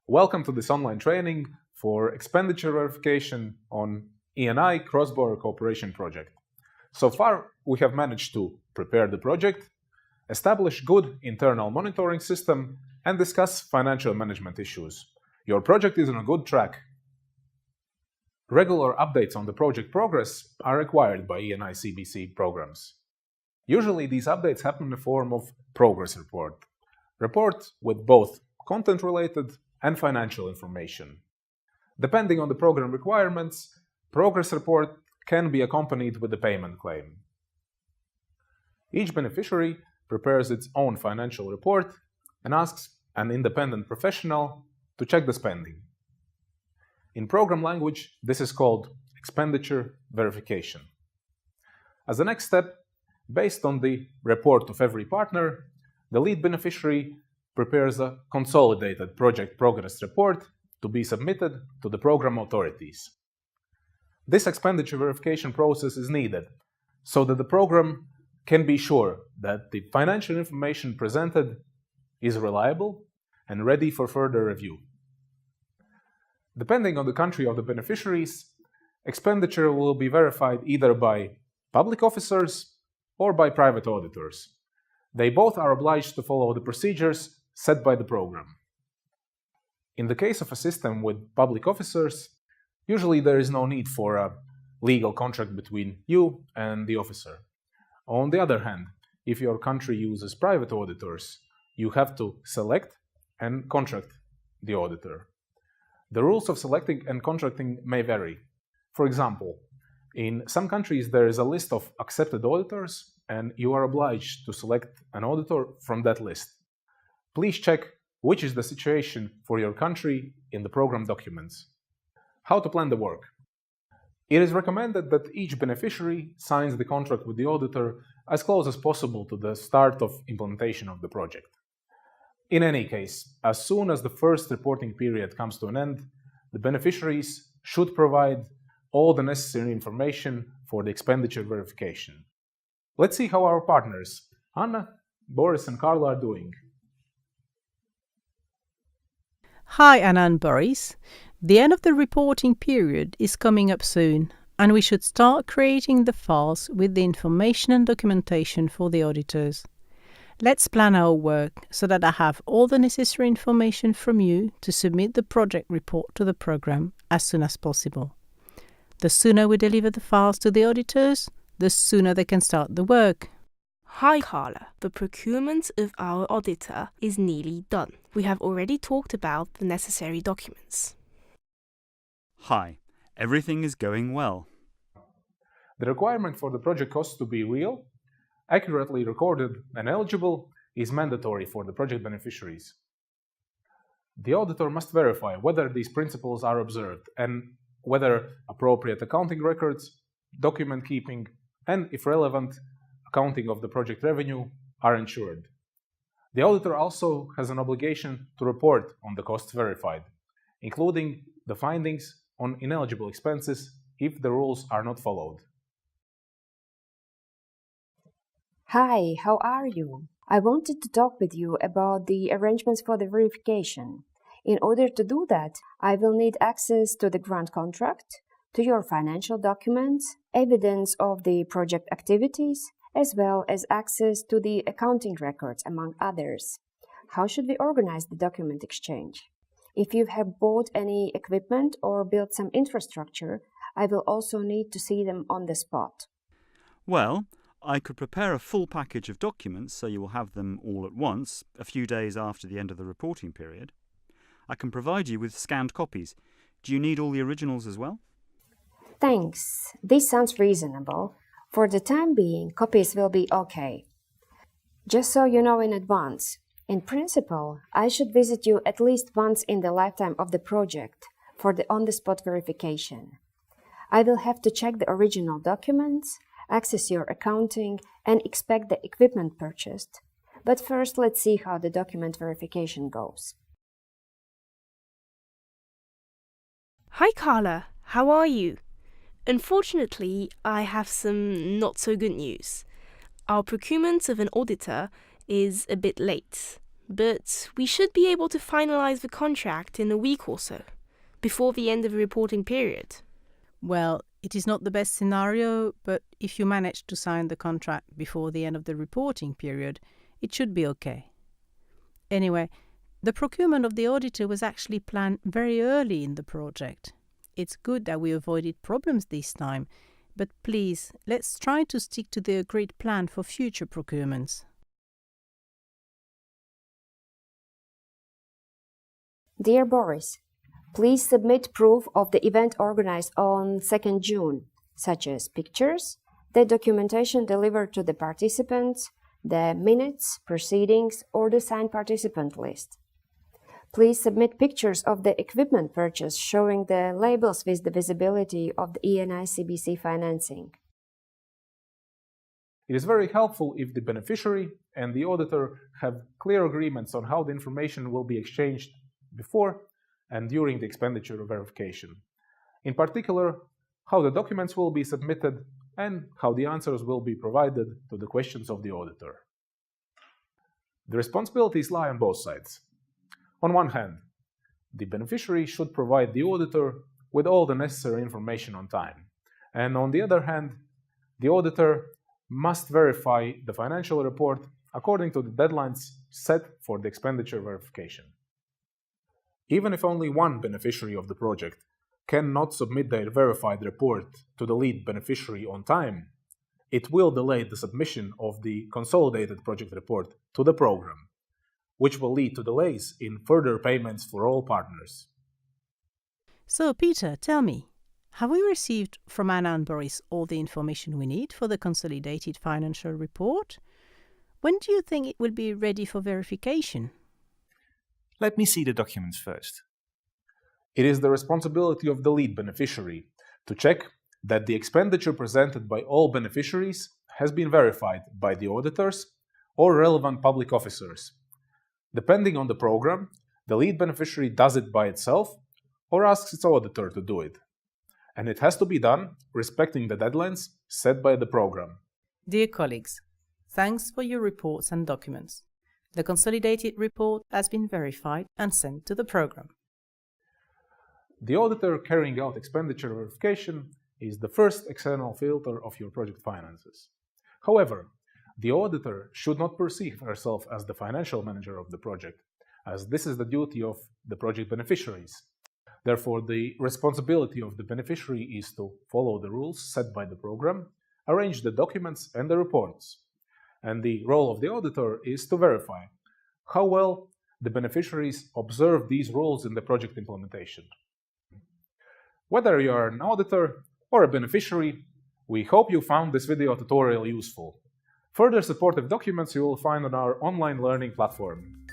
Welcome to this online training for Expenditure Verification on E&I Cross-Border Cooperation Project. So far, we have managed to prepare the project, establish good internal monitoring system, and discuss financial management issues. Your project is on a good track. Regular updates on the project progress are required by E&I CBC programs. Usually, these updates happen in the form of progress report with both content-related and financial information. Depending on the program requirements, progress report can be accompanied with a payment claim. Each beneficiary prepares its own financial report and asks an independent professional to check the spending. In program language, this is called Expenditure Verification. As the next step, based on the report of every partner, the lead beneficiary prepares a consolidated project progress report to be submitted to the program authorities. This expenditure verification process is needed so that the program can be sure that the financial information presented is reliable and ready for further review. Depending on the country of the beneficiaries, expenditure will be verified either by public officers or by private auditors. They both are obliged to follow the procedures set by the program. In the case of a system with public officers, usually there is no need for a legal contract between you and the officer. On the other hand, if your country uses private auditors, you have to select and contract the auditor. The rules of selecting and contracting may vary. For example, in some countries there is a list of accepted auditors and you are obliged to select an auditor from that list. Please check which is the situation for your country in the program documents. How to plan the work? It is recommended that each beneficiary signs the contract with the auditor as close as possible to the start of implementation of the project. In any case, as soon as the first reporting period comes to an end, the beneficiaries should provide all the necessary information for the expenditure verification. Let's see how our partners, Anna, Boris, and Carla, are doing. Hi, Anna and Boris. The end of the reporting period is coming up soon, and we should start creating the files with the information and documentation for the auditors. Let's plan our work so that I have all the necessary information from you to submit the project report to the program as soon as possible. The sooner we deliver the files to the auditors, the sooner they can start the work. Hi Carla, the procurement of our auditor is nearly done. We have already talked about the necessary documents. Hi, everything is going well. The requirement for the project costs to be real, accurately recorded and eligible is mandatory for the project beneficiaries. The auditor must verify whether these principles are observed and whether appropriate accounting records, document keeping, and, if relevant, accounting of the project revenue are ensured. The auditor also has an obligation to report on the costs verified, including the findings on ineligible expenses if the rules are not followed. Hi, how are you? I wanted to talk with you about the arrangements for the verification. In order to do that, I will need access to the grant contract, to your financial documents, evidence of the project activities, as well as access to the accounting records, among others. How should we organize the document exchange? If you have bought any equipment or built some infrastructure, I will also need to see them on the spot. Well, I could prepare a full package of documents so you will have them all at once, a few days after the end of the reporting period. I can provide you with scanned copies. Do you need all the originals as well? Thanks. This sounds reasonable. For the time being, copies will be okay. Just so you know in advance, in principle, I should visit you at least once in the lifetime of the project for the on-the-spot verification. I will have to check the original documents, access your accounting, and inspect the equipment purchased. But first, let's see how the document verification goes. Hi Carla, how are you? Unfortunately, I have some not so good news. Our procurement of an auditor is a bit late. but we should be able to finalize the contract in a week or so, before the end of the reporting period. Well, it is not the best scenario, but if you manage to sign the contract before the end of the reporting period, it should be okay. Anyway, the procurement of the auditor was actually planned very early in the project. It's good that we avoided problems this time, but please, let's try to stick to the agreed plan for future procurements. Dear Boris, please submit proof of the event organized on 2nd June, such as pictures, the documentation delivered to the participants, the minutes, proceedings, or the signed participant list. Please submit pictures of the equipment purchase showing the labels with the visibility of the ENI CBC financing. It is very helpful if the beneficiary and the auditor have clear agreements on how the information will be exchanged before and during the expenditure verification. In particular, how the documents will be submitted and how the answers will be provided to the questions of the auditor. The responsibilities lie on both sides. On one hand, the beneficiary should provide the auditor with all the necessary information on time, and on the other hand, the auditor must verify the financial report according to the deadlines set for the expenditure verification. Even if only one beneficiary of the project cannot submit their verified report to the lead beneficiary on time, it will delay the submission of the consolidated project report to the program, which will lead to delays in further payments for all partners. So, Peter, tell me, have we received from Anna and Boris all the information we need for the consolidated financial report? When do you think it will be ready for verification? Let me see the documents first. It is the responsibility of the lead beneficiary to check that the expenditure presented by all beneficiaries has been verified by the auditors or relevant public officers. Depending on the program, the lead beneficiary does it by itself or asks its auditor to do it. And it has to be done respecting the deadlines set by the program. Dear colleagues, thanks for your reports and documents. The consolidated report has been verified and sent to the program. The auditor carrying out expenditure verification is the first external filter of your project finances. However, the auditor should not perceive herself as the financial manager of the project, as this is the duty of the project beneficiaries. Therefore, the responsibility of the beneficiary is to follow the rules set by the program, arrange the documents and the reports. And the role of the auditor is to verify how well the beneficiaries observe these rules in the project implementation. Whether you are an auditor or a beneficiary, we hope you found this video tutorial useful. Further supportive documents you will find on our online learning platform.